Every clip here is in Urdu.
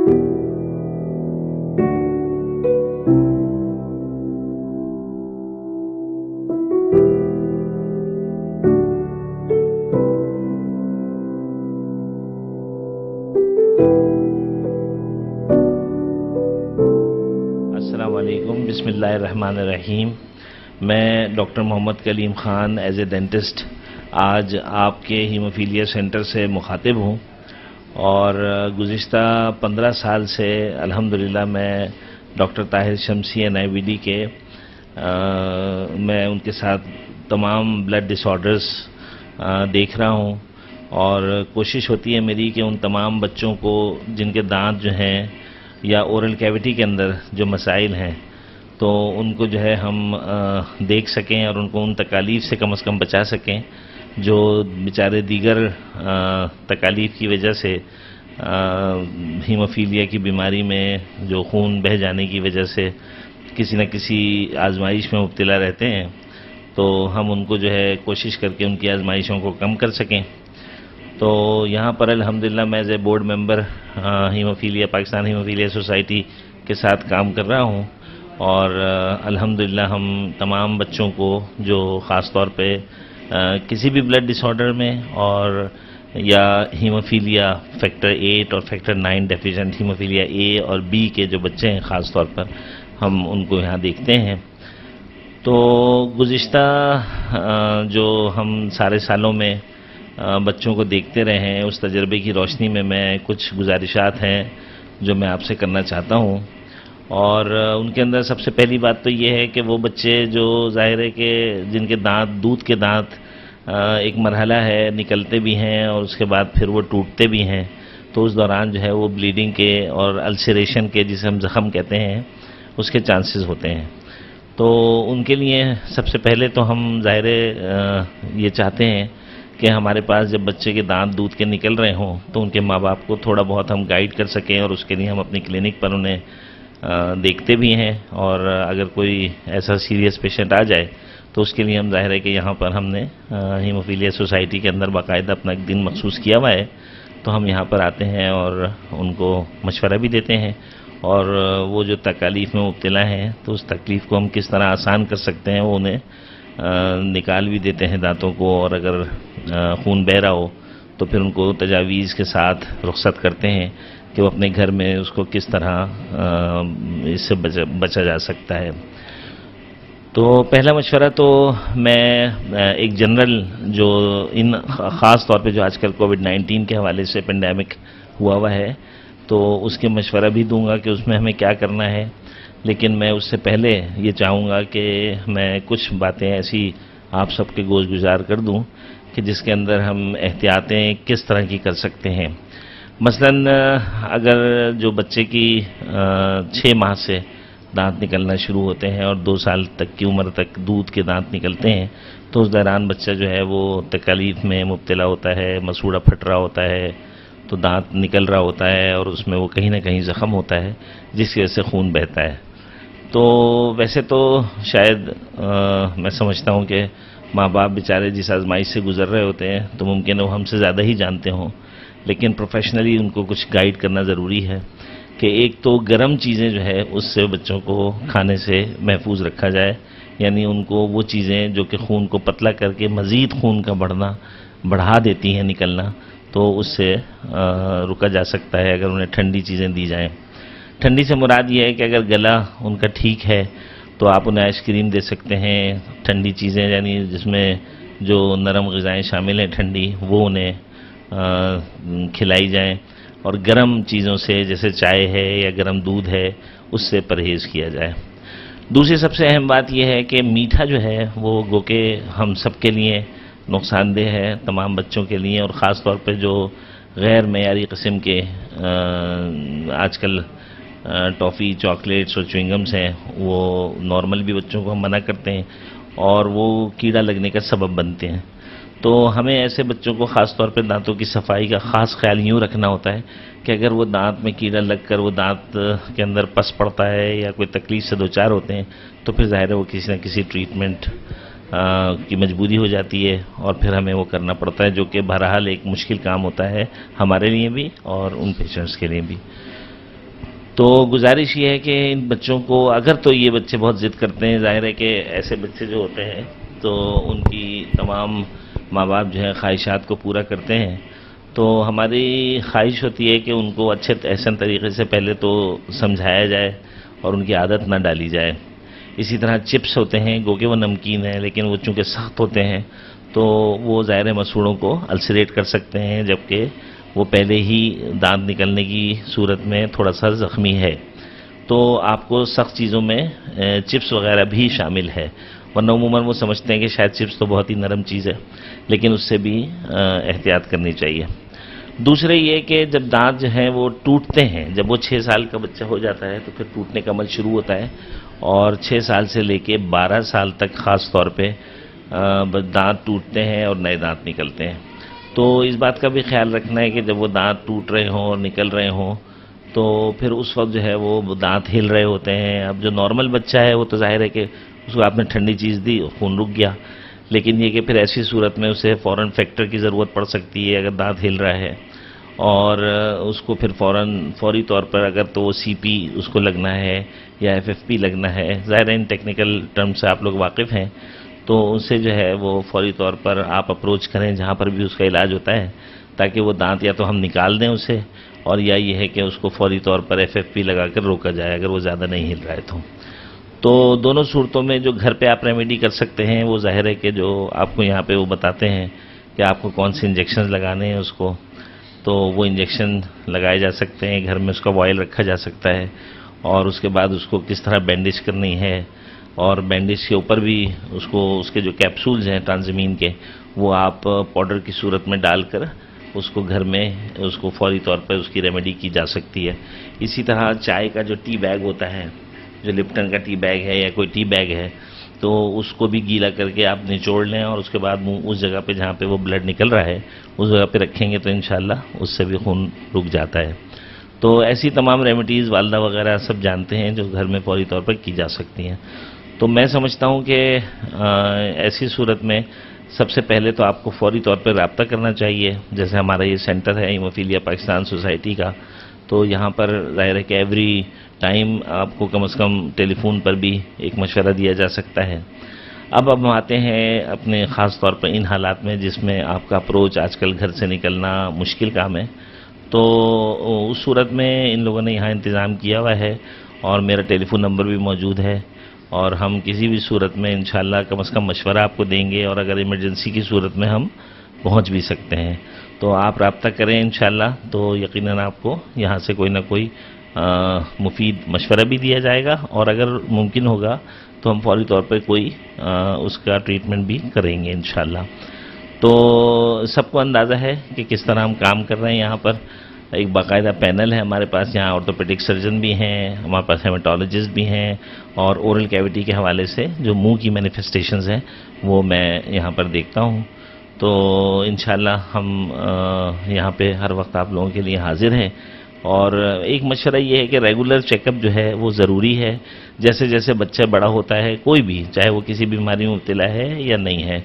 السلام علیکم، بسم اللہ الرحمن الرحیم۔ میں doctor Muhammad claim Khan as a dentist آج آپ کے ہیموفیلیا سینٹر سے مخاطب ہوں، اور گزشتہ 15 سال سے الحمدللہ میں ڈاکٹر طاہر شمسی NIVD کے میں ان کے ساتھ تمام بلڈ ڈس آرڈرز دیکھ رہا ہوں، اور کوشش ہوتی ہے میری کہ ان تمام بچوں کو جن کے دانت جو ہیں یا اورل کیویٹی کے اندر جو مسائل ہیں تو ان کو جو ہے ہم دیکھ سکیں اور ان کو ان تکالیف سے کم از کم بچا سکیں جو بیچارے دیگر تکالیف کی وجہ سے ہیموفیلیا کی بیماری میں جو خون بہہ جانے کی وجہ سے کسی نہ کسی آزمائش میں مبتلا رہتے ہیں، تو ہم ان کو جو ہے کوشش کر کے ان کی آزمائشوں کو کم کر سکیں۔ تو یہاں پر الحمدللہ میں as a board member haemophilia Pakistan haemophilia society کے ساتھ کام کر رہا ہوں، اور الحمدللہ ہم تمام بچوں کو جو خاص طور پہ کسی بھی بلڈ ڈس آرڈر میں اور یا ہیموفیلیا فیکٹر 8 اور فیکٹر 9 ڈیفیشنٹ ہیموفیلیا A اور B کے جو بچے ہیں خاص طور پر ہم ان کو یہاں دیکھتے ہیں۔ تو گزشتہ جو ہم سارے سالوں میں بچوں کو دیکھتے رہے ہیں، اس تجربے کی روشنی میں کچھ گزارشات ہیں جو میں آپ سے کرنا چاہتا ہوں، اور ان کے اندر سب سے پہلی بات تو یہ ہے کہ وہ بچے جو ظاہر ہے کہ جن کے دانت دودھ کے دانت ایک مرحلہ ہے، نکلتے بھی ہیں اور اس کے بعد پھر وہ ٹوٹتے بھی ہیں، تو اس دوران جو ہے وہ بلیڈنگ کے اور السریشن کے جسے ہم زخم کہتے ہیں اس کے چانسز ہوتے ہیں۔ تو ان کے لیے سب سے پہلے تو ہم ظاہر یہ چاہتے ہیں کہ ہمارے پاس جب بچے کے دانت دودھ کے نکل رہے ہوں تو ان کے ماں باپ کو تھوڑا بہت ہم گائیڈ کر سکیں، اور اس کے لیے ہم اپنی کلینک پر انہیں دیکھتے بھی ہیں، اور اگر کوئی ایسا سیریس پیشنٹ آ جائے تو اس کے لیے ہم ظاہر ہے کہ یہاں پر ہم نے ہیموفیلیا سوسائٹی کے اندر باقاعدہ اپنا ایک دن مخصوص کیا ہوا ہے، تو ہم یہاں پر آتے ہیں اور ان کو مشورہ بھی دیتے ہیں، اور وہ جو تکالیف میں مبتلا ہیں تو اس تکلیف کو ہم کس طرح آسان کر سکتے ہیں وہ انہیں نکال بھی دیتے ہیں دانتوں کو، اور اگر خون بہہ رہا ہو تو پھر ان کو تجاویز کے ساتھ رخصت کرتے ہیں کہ وہ اپنے گھر میں اس کو کس طرح اس سے بچا جا سکتا ہے۔ تو پہلا مشورہ تو میں ایک جنرل جو ان خاص طور پہ جو آج کل کووڈ-19 کے حوالے سے پینڈیمک ہوا ہے تو اس کے مشورہ بھی دوں گا کہ اس میں ہمیں کیا کرنا ہے، لیکن میں اس سے پہلے یہ چاہوں گا کہ میں کچھ باتیں ایسی آپ سب کے گوش گزار کر دوں کہ جس کے اندر ہم احتیاطیں کس طرح کی کر سکتے ہیں۔ مثلاً اگر جو بچے کی 6 ماہ سے دانت نکلنا شروع ہوتے ہیں اور 2 سال تک کی عمر تک دودھ کے دانت نکلتے ہیں تو اس دوران بچہ جو ہے وہ تکالیف میں مبتلا ہوتا ہے، مسوڑا پھٹ رہا ہوتا ہے، تو دانت نکل رہا ہوتا ہے اور اس میں وہ کہیں نہ کہیں زخم ہوتا ہے جس کی وجہ سے خون بہتا ہے۔ تو ویسے تو شاید میں سمجھتا ہوں کہ ماں باپ بیچارے جس آزمائش سے گزر رہے ہوتے ہیں تو ممکن ہے وہ ہم سے زیادہ ہی جانتے ہوں، لیکن پروفیشنلی ان کو کچھ گائیڈ کرنا ضروری ہے کہ ایک تو گرم چیزیں جو ہے اس سے بچوں کو کھانے سے محفوظ رکھا جائے، یعنی ان کو وہ چیزیں جو کہ خون کو پتلا کر کے مزید خون کا بڑھا دیتی ہیں نکلنا، تو اس سے رکا جا سکتا ہے اگر انہیں ٹھنڈی چیزیں دی جائیں۔ ٹھنڈی سے مراد یہ ہے کہ اگر گلا ان کا ٹھیک ہے تو آپ انہیں آئس کریم دے سکتے ہیں، ٹھنڈی چیزیں یعنی جس میں جو نرم غذائیں شامل ہیں ٹھنڈی وہ انہیں کھلائی جائیں، اور گرم چیزوں سے جیسے چائے ہے یا گرم دودھ ہے اس سے پرہیز کیا جائے۔ دوسری سب سے اہم بات یہ ہے کہ میٹھا جو ہے وہ گو کہ ہم سب کے لیے نقصان دہ ہے، تمام بچوں کے لیے، اور خاص طور پہ جو غیر معیاری قسم کے آج کل ٹافی، چاکلیٹس اور چوئنگمس ہیں وہ نارمل بھی بچوں کو ہم منع کرتے ہیں اور وہ کیڑا لگنے کا سبب بنتے ہیں۔ تو ہمیں ایسے بچوں کو خاص طور پہ دانتوں کی صفائی کا خاص خیال یوں رکھنا ہوتا ہے کہ اگر وہ دانت میں کیڑا لگ کر وہ دانت کے اندر پس پڑتا ہے یا کوئی تکلیف سے دوچار ہوتے ہیں تو پھر ظاہر ہے وہ کسی نہ کسی ٹریٹمنٹ کی مجبوری ہو جاتی ہے اور پھر ہمیں وہ کرنا پڑتا ہے، جو کہ بہرحال ایک مشکل کام ہوتا ہے ہمارے لیے بھی اور ان پیشنٹس کے لیے بھی۔ تو گزارش یہ ہے کہ ان بچوں کو، اگر تو یہ بچے بہت ضد کرتے ہیں، ظاہر ہے کہ ایسے بچے جو ہوتے ہیں تو ان کی تمام ماں باپ جو ہے خواہشات کو پورا کرتے ہیں، تو ہماری خواہش ہوتی ہے کہ ان کو اچھے احسن طریقے سے پہلے تو سمجھایا جائے اور ان کی عادت نہ ڈالی جائے۔ اسی طرح چپس ہوتے ہیں، گو کہ وہ نمکین ہیں لیکن وہ چونکہ سخت ہوتے ہیں تو وہ ظاہر مسوڑوں کو السریٹ کر سکتے ہیں، جبکہ وہ پہلے ہی دانت نکلنے کی صورت میں تھوڑا سا زخمی ہے، تو آپ کو سخت چیزوں میں چپس وغیرہ بھی شامل ہے، ورنہ عموماً وہ سمجھتے ہیں کہ شاید چپس تو بہت ہی نرم چیز ہے، لیکن اس سے بھی احتیاط کرنی چاہیے۔ دوسرے یہ کہ جب دانت جو ہیں وہ ٹوٹتے ہیں، جب وہ 6 سال کا بچہ ہو جاتا ہے تو پھر ٹوٹنے کا عمل شروع ہوتا ہے، اور 6 سال سے لے کے 12 سال تک خاص طور پہ دانت ٹوٹتے ہیں اور نئے دانت نکلتے ہیں۔ تو اس بات کا بھی خیال رکھنا ہے کہ جب وہ دانت ٹوٹ رہے ہوں اور نکل رہے ہوں تو پھر اس وقت جو ہے وہ دانت ہل رہے ہوتے ہیں۔ اب جو نارمل بچہ ہے وہ تو ظاہر ہے کہ اس کو آپ نے ٹھنڈی چیز دی، خون رک گیا، لیکن یہ کہ پھر ایسی صورت میں اسے فوراً فیکٹر کی ضرورت پڑ سکتی ہے اگر دانت ہل رہا ہے، اور اس کو پھر فوری طور پر اگر تو وہ سی پی اس کو لگنا ہے یا ایف ایف پی لگنا ہے، ظاہر ان ٹیکنیکل ٹرم سے آپ لوگ واقف ہیں، تو اسے جو ہے وہ فوری طور پر آپ اپروچ کریں جہاں پر بھی اس کا علاج ہوتا ہے، تاکہ وہ دانت یا تو ہم نکال دیں اسے، اور یا یہ ہے کہ اس کو فوری طور پر ایف ایف پی لگا کر روکا جائے اگر وہ زیادہ نہیں ہل رہا ہے تو دونوں صورتوں میں جو گھر پہ آپ ریمیڈی کر سکتے ہیں وہ ظاہر ہے کہ جو آپ کو یہاں پہ وہ بتاتے ہیں کہ آپ کو کون سے انجیکشن لگانے ہیں اس کو، تو وہ انجیکشن لگائے جا سکتے ہیں، گھر میں اس کا وائل رکھا جا سکتا ہے، اور اس کے بعد اس کو کس طرح بینڈیج کرنی ہے، اور بینڈیج کے اوپر بھی اس کے جو کیپسولز ہیں ٹرانزمین کے، وہ آپ پاؤڈر کی صورت میں ڈال کر اس کو گھر میں اس کو فوری طور پر اس کی ریمیڈی کی جا سکتی ہے۔ اسی طرح چائے کا جو ٹی بیگ ہوتا ہے، جو لپٹن کا ٹی بیگ ہے یا کوئی ٹی بیگ ہے، تو اس کو بھی گیلا کر کے آپ نچوڑ لیں اور اس کے بعد اس جگہ پہ جہاں پہ وہ بلڈ نکل رہا ہے اس جگہ پہ رکھیں گے تو انشاءاللہ اس سے بھی خون رک جاتا ہے۔ تو ایسی تمام ریمیڈیز والدہ وغیرہ سب جانتے ہیں جو گھر میں فوری طور پر کی جا سکتی ہیں۔ تو میں سمجھتا ہوں کہ ایسی صورت میں سب سے پہلے تو آپ کو فوری طور پر رابطہ کرنا چاہیے، جیسے ہمارا یہ سینٹر ہے ہیموفیلیا پاکستان سوسائٹی کا، تو یہاں پر ظاہر ہے کہ ایوری ٹائم آپ کو کم از کم ٹیلی فون پر بھی ایک مشورہ دیا جا سکتا ہے۔ اب ہم آتے ہیں اپنے خاص طور پر ان حالات میں جس میں آپ کا اپروچ آج کل گھر سے نکلنا مشکل کام ہے، تو اس صورت میں ان لوگوں نے یہاں انتظام کیا ہوا ہے اور میرا ٹیلی فون نمبر بھی موجود ہے، اور ہم کسی بھی صورت میں انشاءاللہ کم از کم مشورہ آپ کو دیں گے، اور اگر ایمرجنسی کی صورت میں ہم پہنچ بھی سکتے ہیں، تو آپ رابطہ کریں انشاءاللہ، تو یقیناً آپ کو یہاں سے کوئی نہ کوئی مفید مشورہ بھی دیا جائے گا، اور اگر ممکن ہوگا تو ہم فوری طور پر کوئی اس کا ٹریٹمنٹ بھی کریں گے انشاءاللہ۔ تو سب کو اندازہ ہے کہ کس طرح ہم کام کر رہے ہیں یہاں پر، ایک باقاعدہ پینل ہے ہمارے پاس، یہاں آرتھوپیڈک سرجن بھی ہیں، ہمارے پاس ہیمیٹولوجسٹ بھی ہیں، اور اورل کیویٹی کے حوالے سے جو منہ کی مینیفیسٹیشنز ہیں وہ میں یہاں پر دیکھتا ہوں، تو انشاءاللہ ہم یہاں پہ ہر وقت آپ لوگوں کے لیے حاضر ہیں۔ اور ایک مشورہ یہ ہے کہ ریگولر چیک اپ جو ہے وہ ضروری ہے، جیسے جیسے بچہ بڑا ہوتا ہے کوئی بھی، چاہے وہ کسی بیماری میں مبتلا ہے یا نہیں ہے،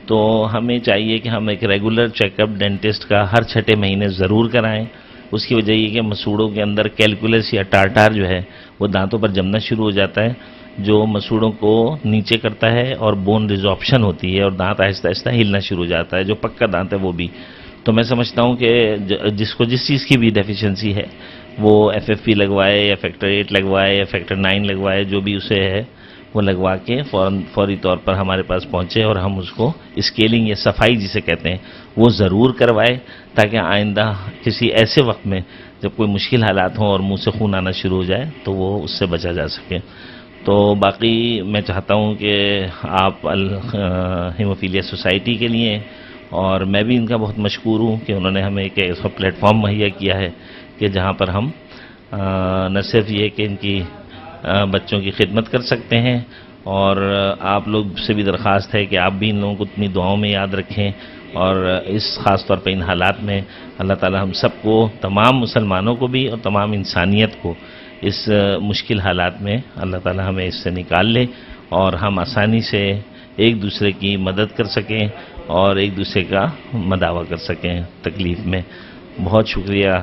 تو ہمیں چاہیے کہ ہم ایک ریگولر چیک اپ ڈینٹسٹ کا ہر 6 مہینے ضرور کرائیں۔ اس کی وجہ یہ کہ مسوڑوں کے اندر کیلکولس یا ٹارٹار جو ہے وہ دانتوں پر جمنا شروع ہو جاتا ہے، جو مسوڑوں کو نیچے کرتا ہے اور بون ریزارپشن ہوتی ہے اور دانت آہستہ آہستہ ہلنا شروع ہو جاتا ہے، جو پکا دانت ہے وہ بھی۔ تو میں سمجھتا ہوں کہ جس کو جس چیز کی بھی ڈیفیشنسی ہے وہ ایف ایف پی لگوائے یا فیکٹر 8 لگوائے یا فیکٹر 9 لگوائے، جو بھی اسے ہے وہ لگوا کے فوری طور پر ہمارے پاس پہنچے اور ہم اس کو اسکیلنگ یا صفائی جسے کہتے ہیں وہ ضرور کروائے، تاکہ آئندہ کسی ایسے وقت میں جب کوئی مشکل حالات ہوں اور منہ سے خون آنا شروع ہو جائے تو وہ اس سے بچا جا سکے۔ تو باقی میں چاہتا ہوں کہ آپ ہیموفیلیا سوسائٹی کے لیے، اور میں بھی ان کا بہت مشکور ہوں کہ انہوں نے ہمیں ایک ایسا پلیٹ فارم مہیا کیا ہے کہ جہاں پر ہم نہ صرف یہ کہ ان کی بچوں کی خدمت کر سکتے ہیں، اور آپ لوگ سے بھی درخواست ہے کہ آپ بھی ان لوگوں کو اپنی دعاؤں میں یاد رکھیں، اور اس خاص طور پہ ان حالات میں اللہ تعالی ہم سب کو، تمام مسلمانوں کو بھی اور تمام انسانیت کو اس مشکل حالات میں اللہ تعالی ہمیں اس سے نکال لے اور ہم آسانی سے ایک دوسرے کی مدد کر سکیں اور ایک دوسرے کا مداوع کر سکیں تکلیف میں۔ بہت شکریہ۔